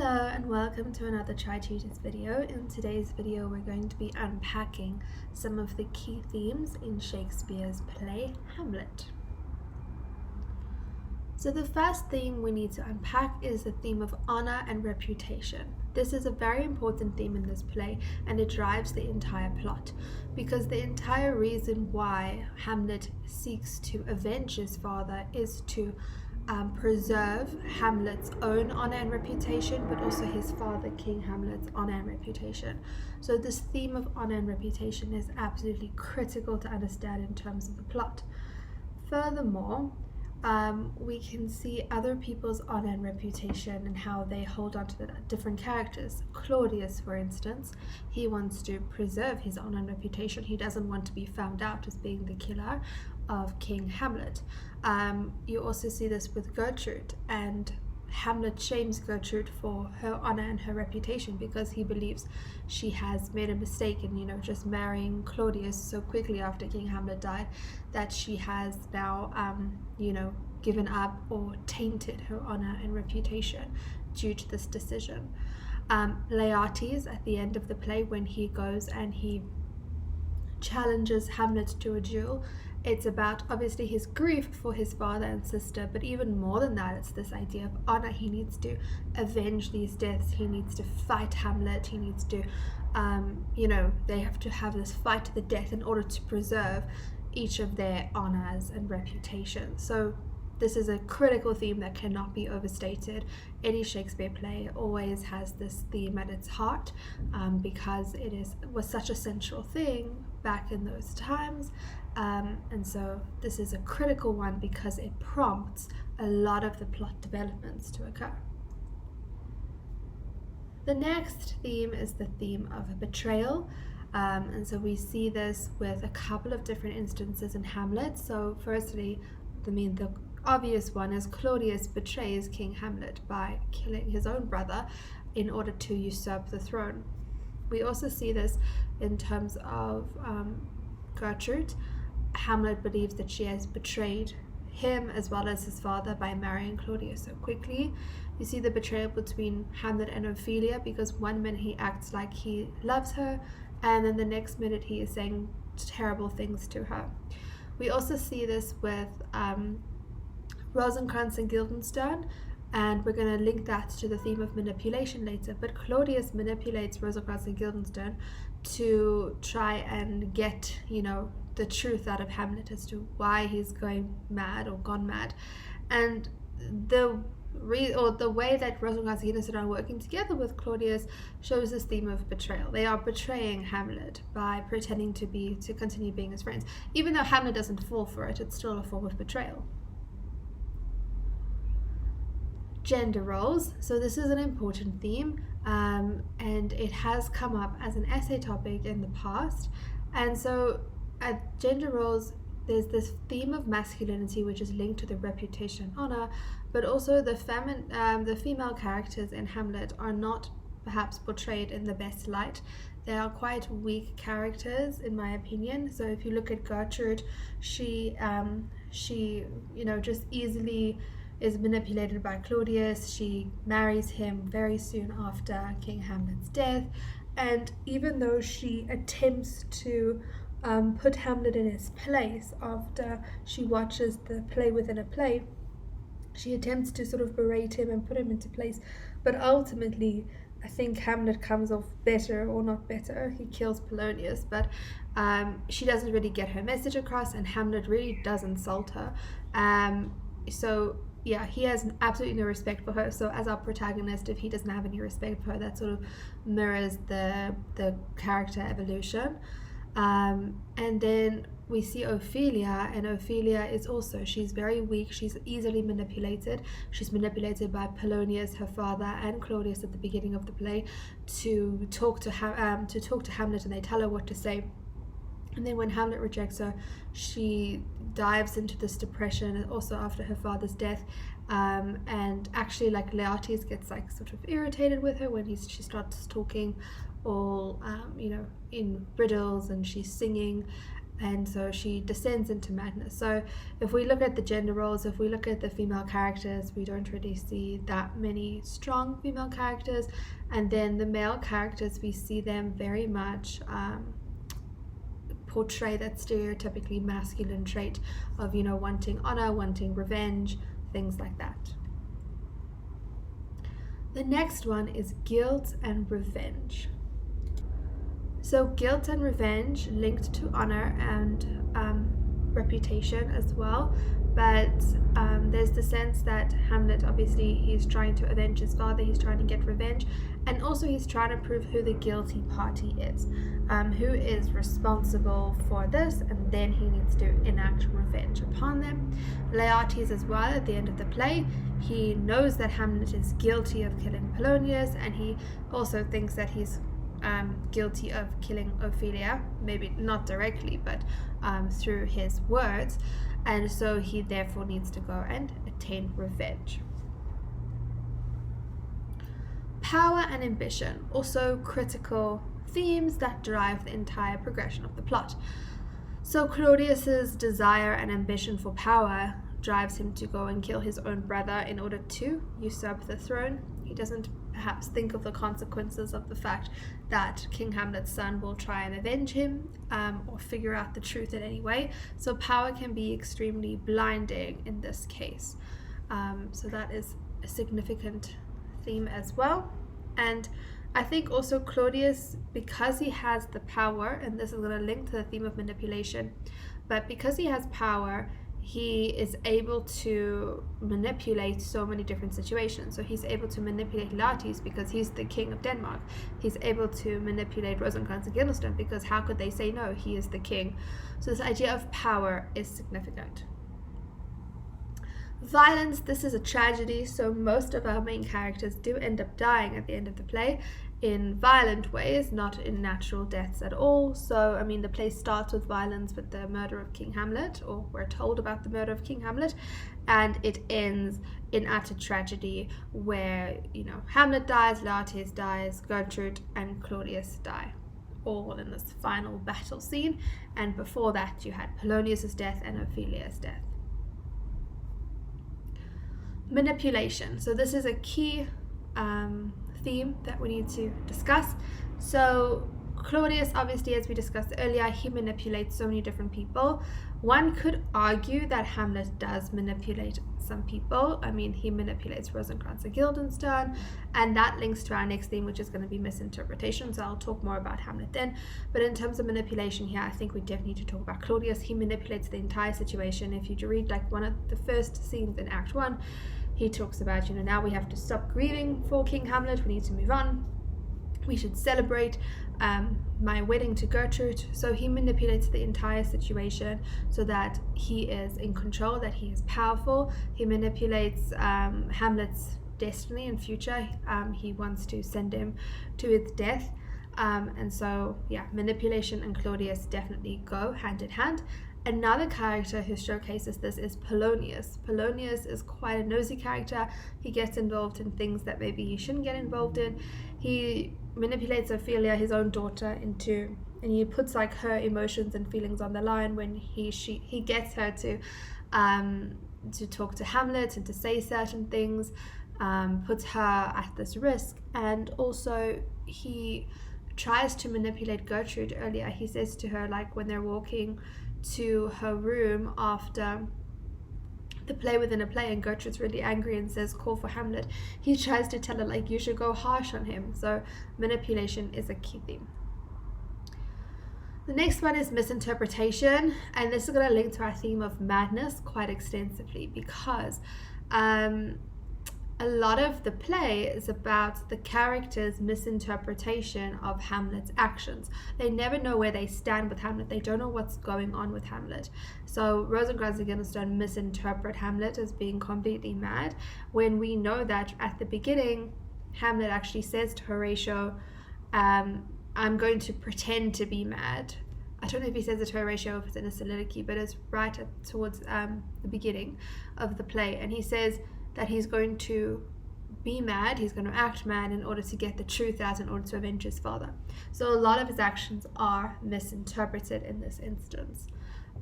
Hello and welcome to another Tri-tutors video. In today's video we're going to be unpacking some of the key themes in Shakespeare's play Hamlet. So the first theme we need to unpack is the theme of honor and reputation. This is a very important theme in this play and it drives the entire plot, because the entire reason why Hamlet seeks to avenge his father is to preserve Hamlet's own honor and reputation, but also his father, King Hamlet's honor and reputation. So this theme of honor and reputation is absolutely critical to understand in terms of the plot. Furthermore, we can see other people's honor and reputation and how they hold on to the different characters. Claudius, for instance, he wants to preserve his honor and reputation. He doesn't want to be found out as being the killer of King Hamlet. You also see this with Gertrude, and Hamlet shames Gertrude for her honor and her reputation because he believes she has made a mistake in just marrying Claudius so quickly after King Hamlet died, that she has now given up or tainted her honor and reputation due to this decision. Laertes, at the end of the play, when he goes and he challenges Hamlet to a duel, it's about obviously his grief for his father and sister, but even more than that, it's this idea of honor. He needs to avenge these deaths. He needs to fight Hamlet. He needs to they have to have this fight to the death in order to preserve each of their honors and reputation. So this is a critical theme that cannot be overstated. Any Shakespeare play always has this theme at its heart, because was such a central thing back in those times. And so this is a critical one because it prompts a lot of the plot developments to occur. The next theme is the theme of betrayal. And so we see this with a couple of different instances in Hamlet. So firstly, the obvious one is Claudius betrays King Hamlet by killing his own brother in order to usurp the throne. We also see this in terms of Gertrude. Hamlet believes that she has betrayed him as well as his father by marrying Claudius so quickly. You see the betrayal between Hamlet and Ophelia, because one minute he acts like he loves her and then the next minute he is saying terrible things to her. We also see this with Rosencrantz and Guildenstern, and we're going to link that to the theme of manipulation later. But Claudius manipulates Rosencrantz and Guildenstern to try and get the truth out of Hamlet as to why he's going mad or gone mad. And the way that Rosencrantz and Guildenstern are working together with Claudius shows this theme of betrayal. They are betraying Hamlet by pretending to continue being his friends. Even though Hamlet doesn't fall for it, it's still a form of betrayal. Gender roles. So this is an important theme, and it has come up as an essay topic in the past. And so at gender roles, there's this theme of masculinity which is linked to the reputation and honor, but also the female characters in Hamlet are not perhaps portrayed in the best light. They are quite weak characters in my opinion. So if you look at Gertrude, she just easily is manipulated by Claudius. She marries him very soon after King Hamlet's death, and even though she attempts to put Hamlet in his place after she watches the play within a play, she attempts to sort of berate him and put him into place, but ultimately I think Hamlet comes off better, or not better. He kills Polonius, but she doesn't really get her message across, and Hamlet really does insult her. So yeah, he has absolutely no respect for her. So as our protagonist, if he doesn't have any respect for her, that sort of mirrors the character evolution. And then we see Ophelia, and Ophelia is also, she's very weak. She's easily manipulated. She's manipulated by Polonius, her father, and Claudius at the beginning of the play to talk to Hamlet, and they tell her what to say. And then when Hamlet rejects her, she dives into this depression, also after her father's death. And actually, like, Laertes gets sort of irritated with her when she starts talking all in riddles, and she's singing. and so she descends into madness. So if we look at the gender roles, if we look at the female characters, we don't really see that many strong female characters, and then the male characters, we see them very much portray that stereotypically masculine trait of, you know, wanting honor, wanting revenge, things like that. The next one is guilt and revenge. So guilt and revenge linked to honor and reputation as well, but there's the sense that Hamlet, obviously he's trying to avenge his father, he's trying to get revenge, and also he's trying to prove who the guilty party is, who is responsible for this, and then he needs to enact revenge upon them. Laertes as well, at the end of the play, he knows that Hamlet is guilty of killing Polonius, and he also thinks that he's guilty of killing Ophelia, maybe not directly, but through his words, and so he therefore needs to go and attain revenge. Power and ambition, also critical themes that drive the entire progression of the plot. So Claudius's desire and ambition for power drives him to go and kill his own brother in order to usurp the throne. He doesn't perhaps think of the consequences of the fact that King Hamlet's son will try and avenge him, or figure out the truth in any way. So power can be extremely blinding in this case. So that is a significant theme as well. And I think also Claudius, because he has the power, and this is going to link to the theme of manipulation, but because he has power, he is able to manipulate so many different situations. So he's able to manipulate Laertes because he's the king of Denmark. He's able to manipulate Rosencrantz and Guildenstern because how could they say no? He is the king. So this idea of power is significant. Violence, this is a tragedy, so most of our main characters do end up dying at the end of the play in violent ways, not in natural deaths at all. So, I mean, the play starts with violence with the murder of King Hamlet, or we're told about the murder of King Hamlet, and it ends in utter tragedy where, you know, Hamlet dies, Laertes dies, Gertrude and Claudius die, all in this final battle scene. And before that, you had Polonius's death and Ophelia's death. Manipulation. So this is a key theme that we need to discuss. So Claudius, obviously, as we discussed earlier, he manipulates so many different people. One could argue that Hamlet does manipulate some people. I mean, he manipulates Rosencrantz and Guildenstern, and that links to our next theme, which is going to be misinterpretation. So I'll talk more about Hamlet then. But in terms of manipulation here, I think we definitely need to talk about Claudius. He manipulates the entire situation. If you read like one of the first scenes in Act 1, he talks about, you know, now we have to stop grieving for King Hamlet. We need to move on. We should celebrate my wedding to Gertrude. So he manipulates the entire situation so that he is in control, that he is powerful. He manipulates Hamlet's destiny and future. He wants to send him to his death. And so, yeah, manipulation and Claudius definitely go hand in hand. Another character who showcases this is Polonius. Polonius is quite a nosy character. He gets involved in things that maybe he shouldn't get involved in. He manipulates Ophelia, his own daughter, and he puts like her emotions and feelings on the line when he gets her to talk to Hamlet and to say certain things, puts her at this risk. And also he tries to manipulate Gertrude earlier. He says to her, like when they're walking to her room after the play within a play, and Gertrude's really angry and says, call for Hamlet, he tries to tell her, like, you should go harsh on him. So manipulation is a key theme. The next one is misinterpretation, and this is going to link to our theme of madness quite extensively, because a lot of the play is about the characters' misinterpretation of Hamlet's actions. They never know where they stand with Hamlet. They don't know what's going on with Hamlet. So Rosencrantz and Guildenstern misinterpret Hamlet as being completely mad, when we know that at the beginning, Hamlet actually says to Horatio, I'm going to pretend to be mad. I don't know if he says it to Horatio or if it's in a soliloquy, but it's right towards the beginning of the play. And he says that he's going to be mad, he's going to act mad in order to get the truth out, in order to avenge his father. So a lot of his actions are misinterpreted in this instance.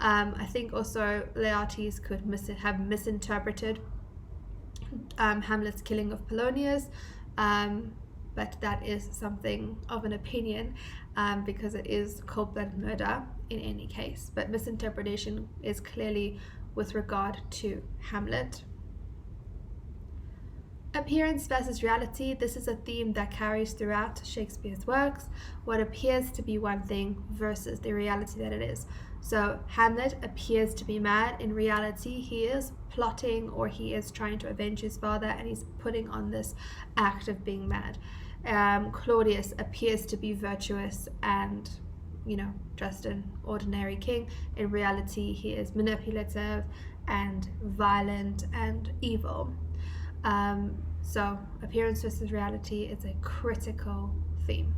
I think also Laertes could have misinterpreted Hamlet's killing of Polonius, but that is something of an opinion, because it is cold-blooded murder in any case. But misinterpretation is clearly with regard to Hamlet. Appearance versus reality. This is a theme that carries throughout Shakespeare's works, what appears to be one thing versus the reality that it is. So Hamlet appears to be mad. In reality, he is plotting, or he is trying to avenge his father, and he's putting on this act of being mad. Claudius appears to be virtuous and, just an ordinary king. In reality, he is manipulative and violent and evil. So appearance versus reality is a critical theme.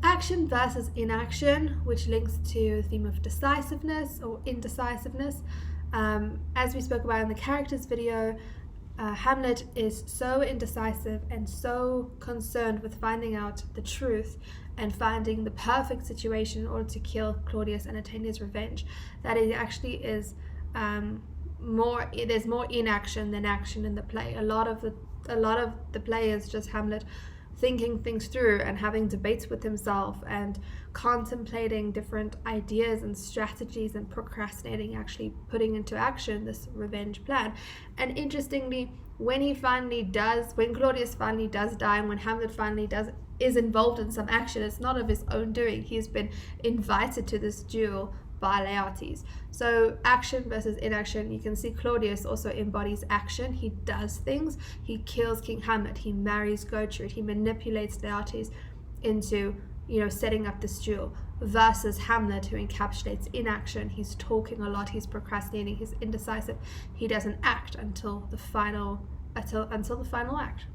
Action versus inaction, which links to the theme of decisiveness or indecisiveness. As we spoke about in the characters video, Hamlet is so indecisive and so concerned with finding out the truth and finding the perfect situation in order to kill Claudius and attain his revenge, that it actually is there's more inaction than action in the play. A lot of the play is just Hamlet thinking things through and having debates with himself and contemplating different ideas and strategies and procrastinating actually putting into action this revenge plan. And interestingly, when Claudius finally does die, and when Hamlet finally is involved in some action, it's not of his own doing. He's been invited to this duel by Laertes. So action versus inaction. You can see Claudius also embodies action. He does things. He kills King Hamlet. He marries Gertrude. He manipulates Laertes into setting up this duel, versus Hamlet, who encapsulates inaction. He's talking a lot. He's procrastinating. He's indecisive. He doesn't act until the final act.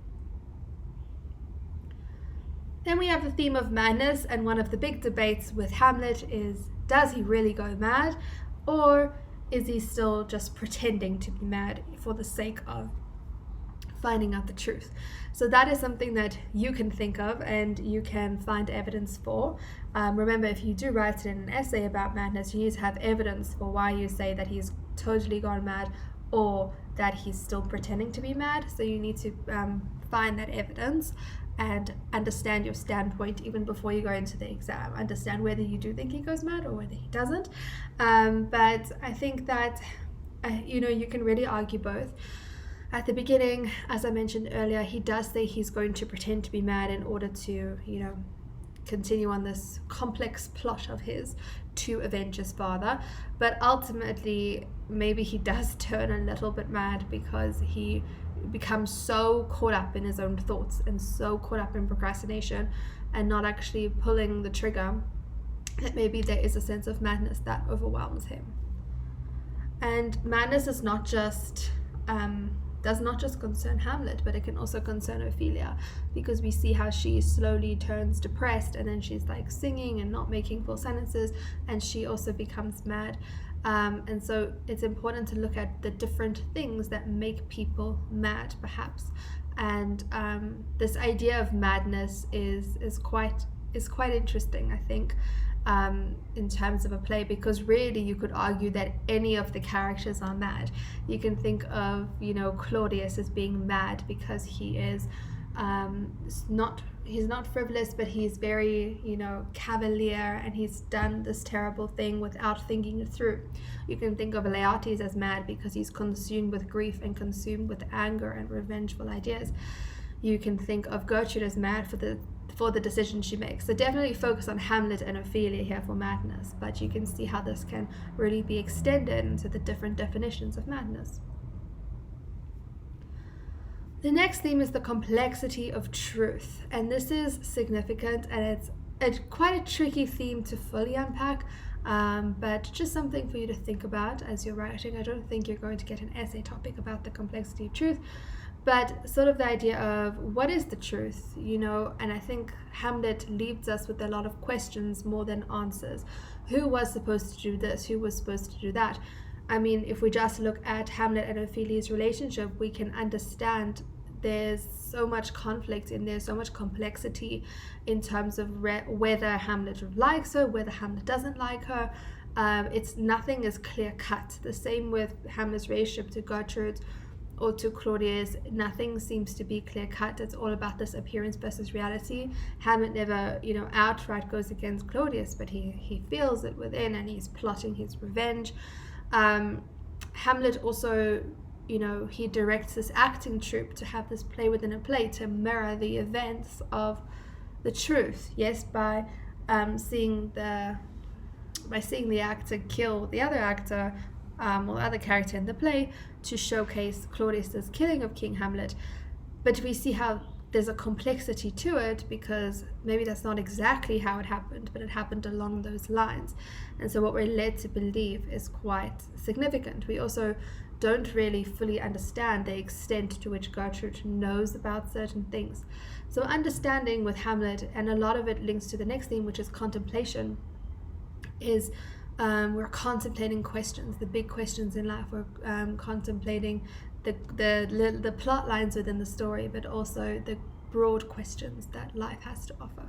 Then we have the theme of madness, and one of the big debates with Hamlet is, does he really go mad, or is he still just pretending to be mad for the sake of finding out the truth? So that is something that you can think of and you can find evidence for. Remember, if you do write it in an essay about madness, you need to have evidence for why you say that he's totally gone mad or that he's still pretending to be mad. So you need to find that evidence and understand your standpoint even before you go into the exam. Understand whether you do think he goes mad or whether he doesn't. But I think that, you can really argue both. At the beginning, as I mentioned earlier, he does say he's going to pretend to be mad in order to, continue on this complex plot of his to avenge his father. But ultimately, maybe he does turn a little bit mad because he becomes so caught up in his own thoughts and so caught up in procrastination and not actually pulling the trigger, that maybe there is a sense of madness that overwhelms him. And madness is does not just concern Hamlet, but it can also concern Ophelia, because we see how she slowly turns depressed, and then she's like singing and not making full sentences, and she also becomes mad. And so it's important to look at the different things that make people mad, perhaps. And this idea of madness is quite interesting, I think, in terms of a play, because really you could argue that any of the characters are mad. You can think of Claudius as being mad because he is he's not frivolous, but he's very cavalier, and he's done this terrible thing without thinking it through. You can think of Laertes as mad because he's consumed with grief and consumed with anger and revengeful ideas. You can think of Gertrude as mad for the decision she makes. So definitely focus on Hamlet and Ophelia here for madness, but you can see how this can really be extended into the different definitions of madness. The next theme is the complexity of truth, and this is significant, and it's quite a tricky theme to fully unpack, but just something for you to think about as you're writing. I don't think you're going to get an essay topic about the complexity of truth, but sort of the idea of what is the truth, and I think Hamlet leaves us with a lot of questions more than answers. Who was supposed to do this? Who was supposed to do that? I mean, if we just look at Hamlet and Ophelia's relationship, we can understand there's so much conflict in there, so much complexity in terms of whether Hamlet likes her, whether Hamlet doesn't like her. Nothing is clear cut. The same with Hamlet's relationship to Gertrude or to Claudius. Nothing seems to be clear cut. It's all about this appearance versus reality. Hamlet never, outright goes against Claudius, but he feels it within, and he's plotting his revenge. Hamlet also, he directs this acting troupe to have this play within a play to mirror the events of the truth. Yes, by seeing the actor kill the other actor, or the other character in the play, to showcase Claudius's killing of King Hamlet. But we see how there's a complexity to it, because maybe that's not exactly how it happened, but it happened along those lines. And so what we're led to believe is quite significant. We also don't really fully understand the extent to which Gertrude knows about certain things. So understanding with Hamlet, and a lot of it links to the next theme, which is contemplation, is we're contemplating questions, the big questions in life. We're contemplating the plot lines within the story, but also the broad questions that life has to offer.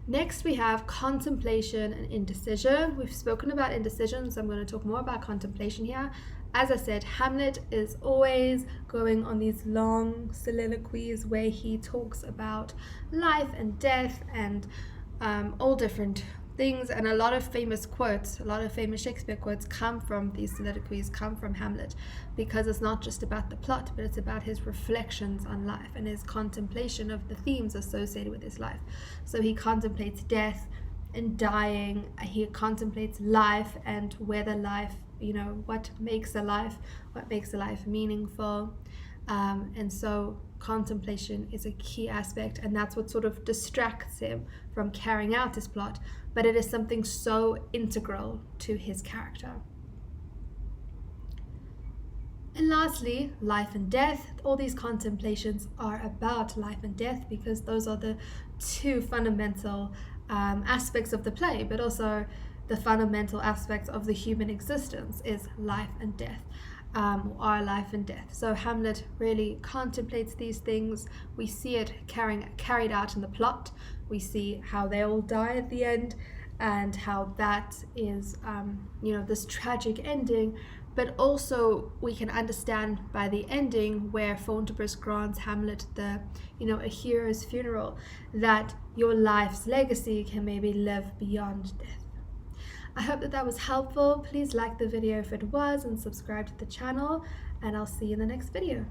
Next, we have contemplation and indecision. We've spoken about indecision, so I'm going to talk more about contemplation here. As I said, Hamlet is always going on these long soliloquies where he talks about life and death and all different things, and a lot of famous Shakespeare quotes come from these soliloquies, come from Hamlet, because it's not just about the plot, but it's about his reflections on life and his contemplation of the themes associated with his life. So he contemplates death and dying, he contemplates life and whether life, what makes a life meaningful, and so contemplation is a key aspect, and that's what sort of distracts him from carrying out his plot, but it is something so integral to his character. And lastly, life and death. All these contemplations are about life and death, because those are the two fundamental aspects of the play, but also the fundamental aspects of the human existence is life and death. Our life and death. So Hamlet really contemplates these things. We see it carried out in the plot. We see how they all die at the end, and how that is, this tragic ending. But also we can understand by the ending, where Fortinbras grants Hamlet a hero's funeral, that your life's legacy can maybe live beyond death. I hope that was helpful. Please like the video if it was, and subscribe to the channel, and I'll see you in the next video.